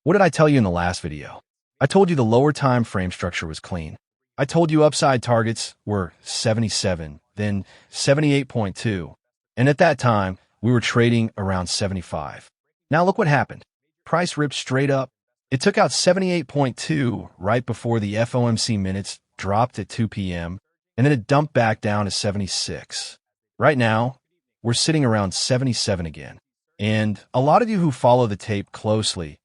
What did I tell you in the last video? I told you the lower time frame structure was clean. I told you upside targets were 77, then 78.2, and at that time, we were trading around 75. Now look what happened. Price ripped straight up. It took out 78.2 right before the FOMC minutes dropped at 2 p.m., and then it dumped back down to 76. Right now, we're sitting around 77 again. And a lot of you who follow the tape closely,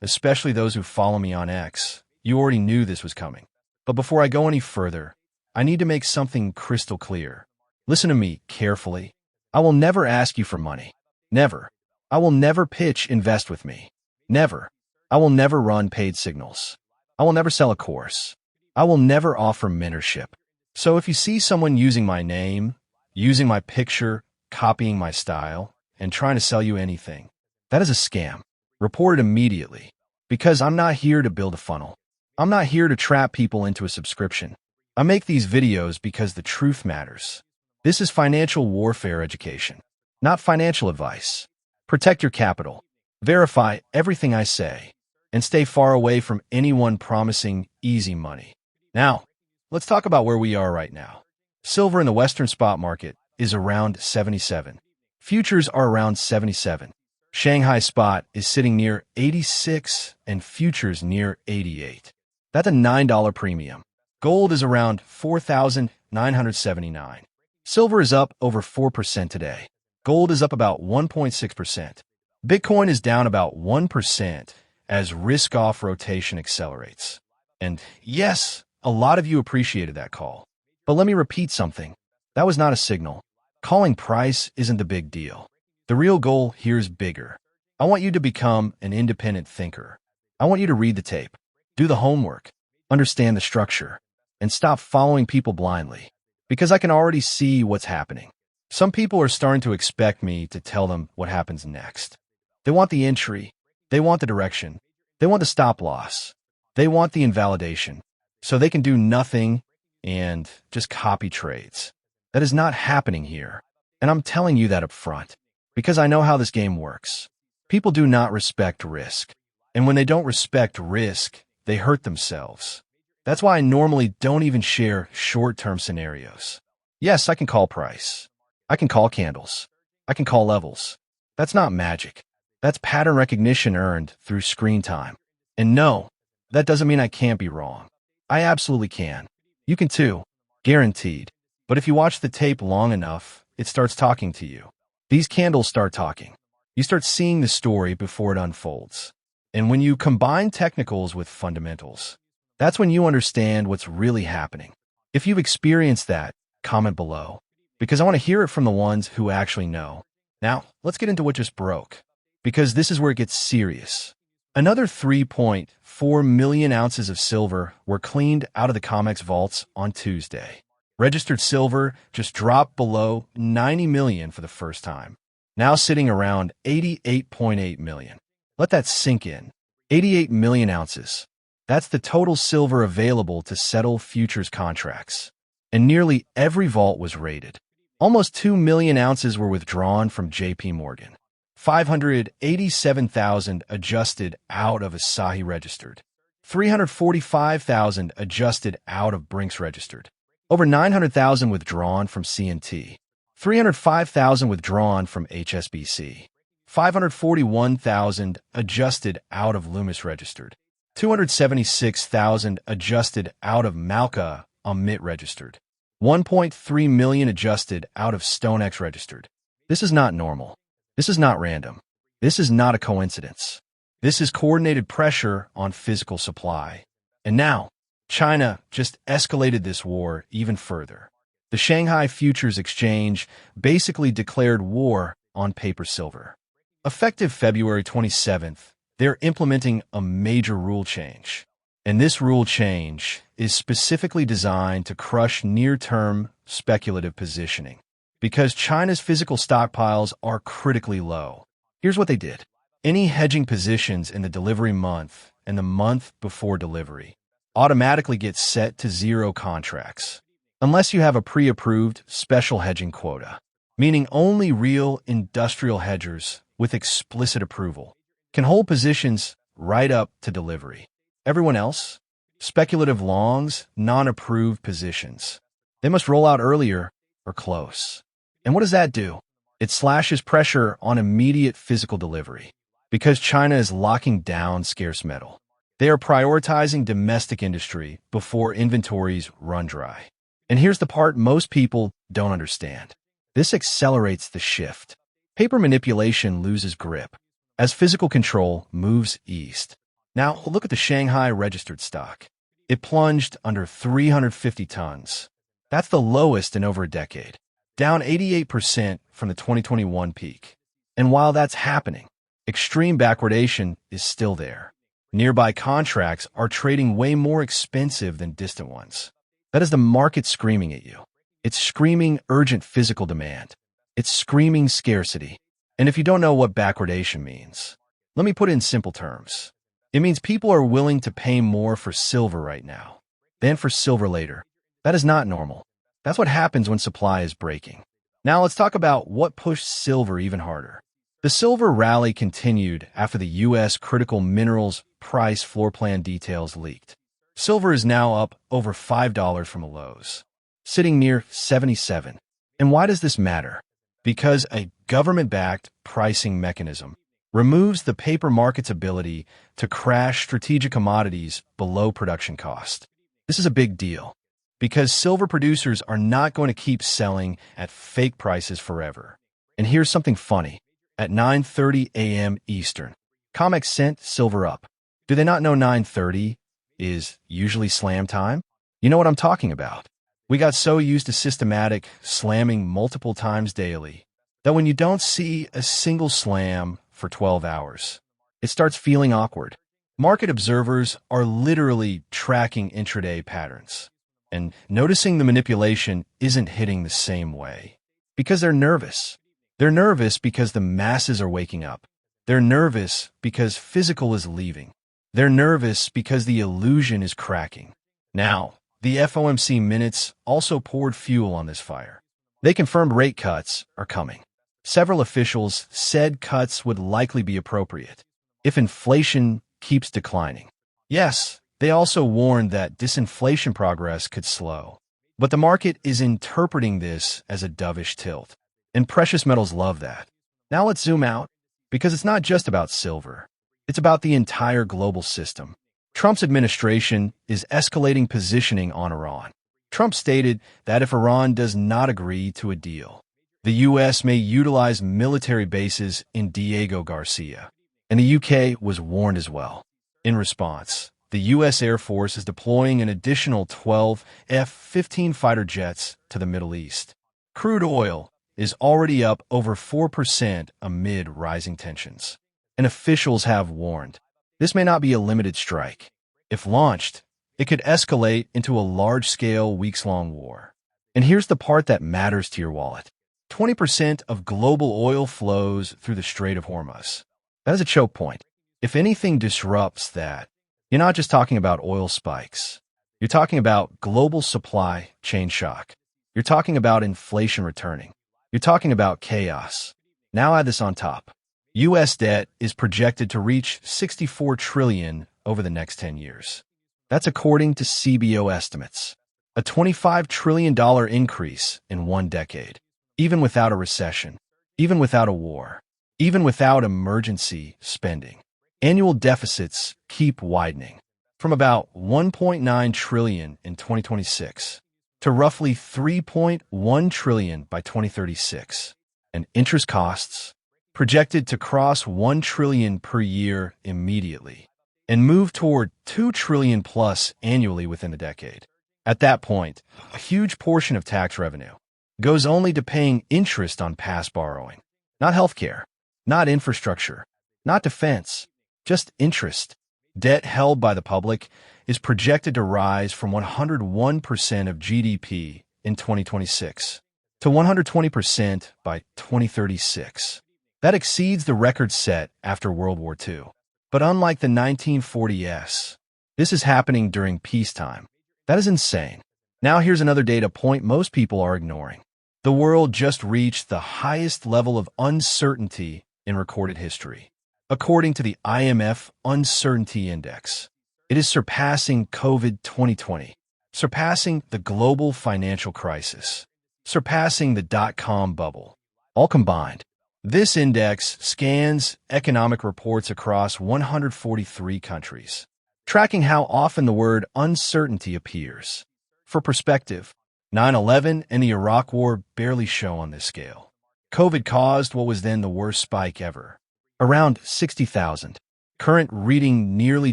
especially those who follow me on X, you already knew this was coming. But before I go any further, I need to make something crystal clear. Listen to me carefully. I will never ask you for money. Never. I will never pitch invest with me. Never. I will never run paid signals. I will never sell a course. I will never offer mentorship. So if you see someone using my name, using my picture, copying my style, and trying to sell you anything, that is a scam. Report it immediately. Because I'm not here to build a funnel. I'm not here to trap people into a subscription. I make these videos because the truth matters. This is financial warfare education, not financial advice. Protect your capital. Verify everything I say, and stay far away from anyone promising easy money. Now, let's talk about where we are right now. Silver in the Western spot market is around 77. Futures are around 77. Shanghai spot is sitting near 86 and futures near 88. That's a $9 premium. Gold is around 4,979. Silver is up over 4% today. Gold is up about 1.6%. Bitcoin is down about 1% as risk-off rotation accelerates. And yes, a lot of you appreciated that call. But let me repeat something. That was not a signal. Calling price isn't the big deal. The real goal here is bigger. I want you to become an independent thinker. I want you to read the tape, do the homework, understand the structure, and stop following people blindly. Because I can already see what's happening. Some people are starting to expect me to tell them what happens next. They want the entry. They want the direction. They want the stop loss. They want the invalidation. So they can do nothing and just copy trades. That is not happening here. And I'm telling you that up front. Because I know how this game works. People do not respect risk. And when they don't respect risk, they hurt themselves. That's why I normally don't even share short-term scenarios. Yes, I can call price. I can call candles. I can call levels. That's not magic. That's pattern recognition earned through screen time. And no, that doesn't mean I can't be wrong. I absolutely can. You can too. Guaranteed. But if you watch the tape long enough, it starts talking to you. These candles start talking. You start seeing the story before it unfolds. And when you combine technicals with fundamentals, that's when you understand what's really happening. If you've experienced that, comment below. Because I want to hear it from the ones who actually know. Now, let's get into what just broke. Because this is where it gets serious. Another 3.4 million ounces of silver were cleaned out of the Comex vaults on Tuesday. Registered silver just dropped below 90 million for the first time, now sitting around 88.8 million. Let that sink in. 88 million ounces. That's the total silver available to settle futures contracts. And nearly every vault was raided. Almost 2 million ounces were withdrawn from JP Morgan. 587,000 adjusted out of Asahi registered. 345,000 adjusted out of Brinks registered. Over 900,000 withdrawn from CNT. 305,000 withdrawn from HSBC. 541,000 adjusted out of Loomis registered. 276,000 adjusted out of Malka Amit registered. 1.3 million adjusted out of StoneX registered. This is not normal. This is not random. This is not a coincidence. This is coordinated pressure on physical supply. And now, China just escalated this war even further. The Shanghai Futures Exchange basically declared war on paper silver. Effective February 27th, they're implementing a major rule change. And this rule change is specifically designed to crush near-term speculative positioning. Because China's physical stockpiles are critically low. Here's what they did. Any hedging positions in the delivery month and the month before delivery automatically get set to 0 contracts, unless you have a pre-approved special hedging quota, meaning only real industrial hedgers with explicit approval can hold positions right up to delivery. Everyone else? Speculative longs, non-approved positions. They must roll out earlier or close. And what does that do? It slashes pressure on immediate physical delivery. Because China is locking down scarce metal, they are prioritizing domestic industry before inventories run dry. And here's the part most people don't understand. This accelerates the shift. Paper manipulation loses grip as physical control moves east. Now, look at the Shanghai registered stock. It plunged under 350 tons. That's the lowest in over a decade, down 88% from the 2021 peak. And while that's happening, extreme backwardation is still there. Nearby contracts are trading way more expensive than distant ones. That is the market screaming at you. It's screaming urgent physical demand. It's screaming scarcity. And if you don't know what backwardation means, let me put it in simple terms. It means people are willing to pay more for silver right now than for silver later. That is not normal. That's what happens when supply is breaking. Now let's talk about what pushed silver even harder. The silver rally continued after the U.S. critical minerals price floor plan details leaked. Silver is now up over $5 from the lows, sitting near 77. And why does this matter? Because a government-backed pricing mechanism removes the paper market's ability to crash strategic commodities below production cost. This is a big deal because silver producers are not going to keep selling at fake prices forever. And here's something funny. At 9:30 a.m. Eastern, Comex sent silver up. Do they not know 9:30 is usually slam time? You know what I'm talking about. We got so used to systematic slamming multiple times daily that when you don't see a single slam for 12 hours, it starts feeling awkward. Market observers are literally tracking intraday patterns, and noticing the manipulation isn't hitting the same way because they're nervous. They're nervous because the masses are waking up. They're nervous because physical is leaving. They're nervous because the illusion is cracking. Now, the FOMC minutes also poured fuel on this fire. They confirmed rate cuts are coming. Several officials said cuts would likely be appropriate if inflation keeps declining. Yes, they also warned that disinflation progress could slow. But the market is interpreting this as a dovish tilt. And precious metals love that. Now let's zoom out, because it's not just about silver. It's about the entire global system. Trump's administration is escalating positioning on Iran. Trump stated that if Iran does not agree to a deal, the U.S. may utilize military bases in Diego Garcia. And the U.K. was warned as well. In response, the U.S. Air Force is deploying an additional 12 F-15 fighter jets to the Middle East. Crude oil is already up over 4% amid rising tensions. And officials have warned, this may not be a limited strike. If launched, it could escalate into a large-scale, weeks-long war. And here's the part that matters to your wallet. 20% of global oil flows through the Strait of Hormuz. That is a choke point. If anything disrupts that, you're not just talking about oil spikes. You're talking about global supply chain shock. You're talking about inflation returning. You're talking about chaos. Now add this on top. U.S. debt is projected to reach $64 trillion over the next 10 years. That's according to CBO estimates. A $25 trillion increase in one decade. Even without a recession. Even without a war. Even without emergency spending. Annual deficits keep widening. From about $1.9 trillion in 2026 to roughly $3.1 trillion by 2036. And interest costs projected to cross $1 trillion per year immediately and move toward $2 trillion plus annually within a decade. At that point, a huge portion of tax revenue goes only to paying interest on past borrowing. Not healthcare, not infrastructure, not defense, just interest. Debt held by the public is projected to rise from 101% of GDP in 2026 to 120% by 2036. That exceeds the record set after World War II. But unlike the 1940s, this is happening during peacetime. That is insane. Now here's another data point most people are ignoring. The world just reached the highest level of uncertainty in recorded history. according to the IMF Uncertainty Index. It is surpassing COVID 2020, surpassing the global financial crisis, surpassing the dot-com bubble. All combined, this index scans economic reports across 143 countries, tracking how often the word uncertainty appears. For perspective, 9/11 and the Iraq War barely show on this scale. COVID caused what was then the worst spike ever, around 60,000. Current reading nearly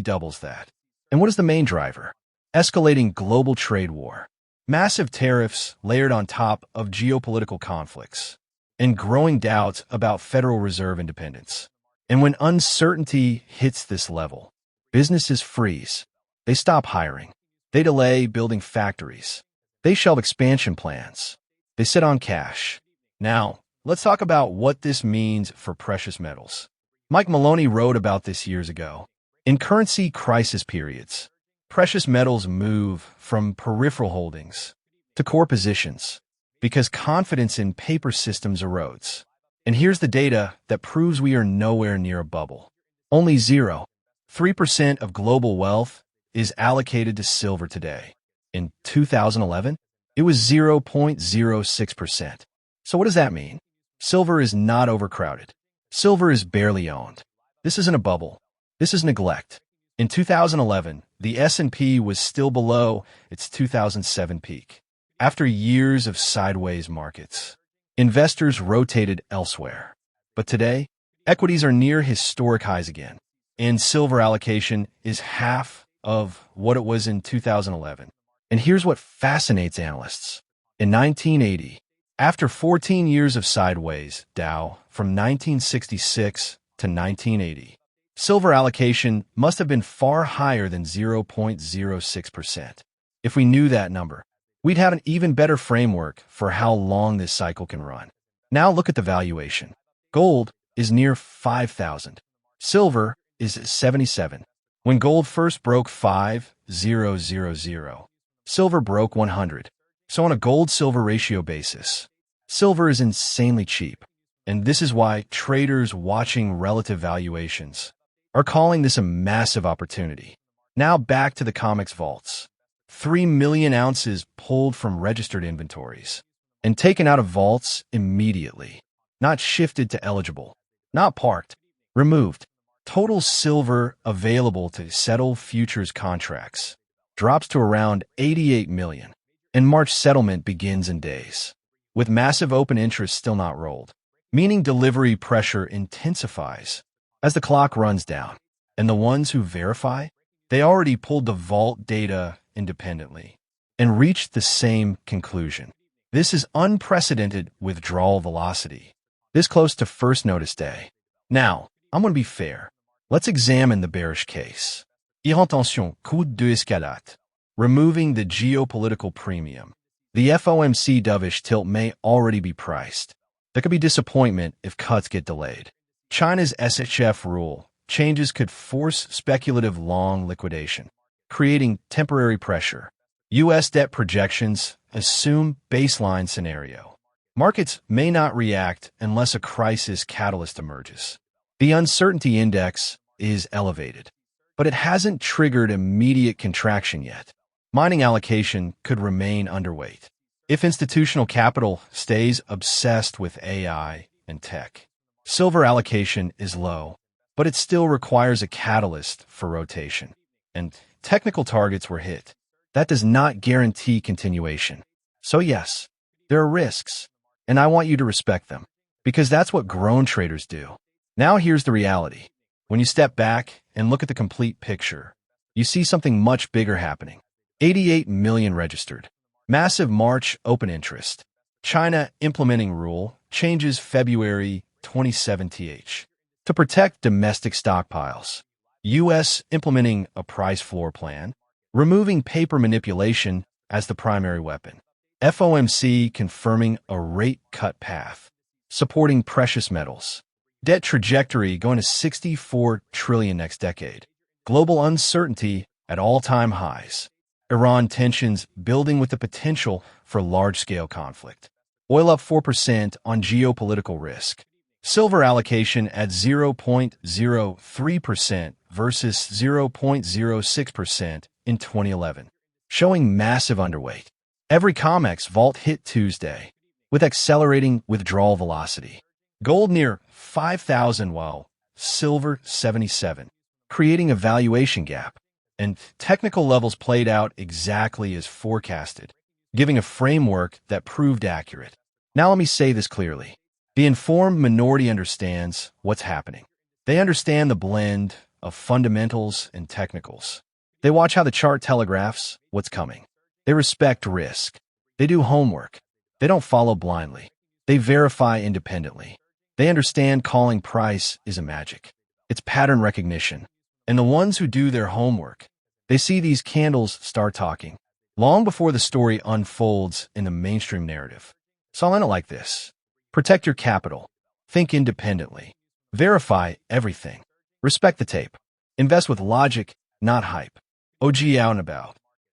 doubles that. And what is the main driver? Escalating global trade war, massive tariffs layered on top of geopolitical conflicts, and growing doubts about Federal Reserve independence. And when uncertainty hits this level, businesses freeze. They stop hiring. They delay building factories. They shelve expansion plans. They sit on cash. Now, let's talk about what this means for precious metals. Mike Maloney wrote about this years ago. In currency crisis periods, precious metals move from peripheral holdings to core positions because confidence in paper systems erodes. And here's the data that proves we are nowhere near a bubble. Only 0.3% of global wealth is allocated to silver today. In 2011, it was 0.06%. So what does that mean? Silver is not overcrowded. Silver is barely owned. This isn't a bubble. This is neglect. In 2011, the S&P was still below its 2007 peak. After years of sideways markets, investors rotated elsewhere. But today, equities are near historic highs again, and silver allocation is half of what it was in 2011. And here's what fascinates analysts. In 1980, after 14 years of sideways Dow from 1966 to 1980, silver allocation must have been far higher than 0.06%. If we knew that number, we'd have an even better framework for how long this cycle can run. Now look at the valuation. Gold is near 5,000. Silver is 77. When gold first broke 5,000, silver broke 100. So on a gold-silver ratio basis, silver is insanely cheap. And this is why traders watching relative valuations are calling this a massive opportunity. Now back to the Comex vaults. 3 million ounces pulled from registered inventories and taken out of vaults immediately. Not shifted to eligible. Not parked. Removed. Total silver available to settle futures contracts drops to around 88 million. And March settlement begins in days, with massive open interest still not rolled, meaning delivery pressure intensifies as the clock runs down. And the ones who verify, they already pulled the vault data independently and reached the same conclusion. This is unprecedented withdrawal velocity, this close to first notice day. Now, I'm going to be fair. Let's examine the bearish case. Attention, coup d'escalade. Removing the geopolitical premium. The FOMC dovish tilt may already be priced. There could be disappointment if cuts get delayed. China's SHF rule changes could force speculative long liquidation, creating temporary pressure. U.S. debt projections assume baseline scenario. Markets may not react unless a crisis catalyst emerges. The uncertainty index is elevated, but it hasn't triggered immediate contraction yet. Mining allocation could remain underweight if institutional capital stays obsessed with AI and tech. Silver allocation is low, but it still requires a catalyst for rotation. And technical targets were hit. That does not guarantee continuation. So yes, there are risks, and I want you to respect them, because that's what grown traders do. Now here's the reality. When you step back and look at the complete picture, you see something much bigger happening. 88 million registered. Massive March open interest. China implementing rule changes February 27th to protect domestic stockpiles. U.S. implementing a price floor plan, removing paper manipulation as the primary weapon. FOMC confirming a rate cut path, supporting precious metals. Debt trajectory going to 64 trillion next decade. Global uncertainty at all-time highs. Iran tensions building with the potential for large-scale conflict. Oil up 4% on geopolitical risk. Silver allocation at 0.03% versus 0.06% in 2011, showing massive underweight. Every Comex vault hit Tuesday, with accelerating withdrawal velocity. Gold near 5,000 while silver 77, creating a valuation gap. And technical levels played out exactly as forecasted, giving a framework that proved accurate. Now let me say this clearly. The informed minority understands what's happening. They understand the blend of fundamentals and technicals. They watch how the chart telegraphs what's coming. They respect risk. They do homework. They don't follow blindly. They verify independently. They understand calling price is a magic. It's pattern recognition. And the ones who do their homework, they see these candles start talking long before the story unfolds in the mainstream narrative. So I'll end it like this. Protect your capital. Think independently. Verify everything. Respect the tape. Invest with logic, not hype. OG out and about.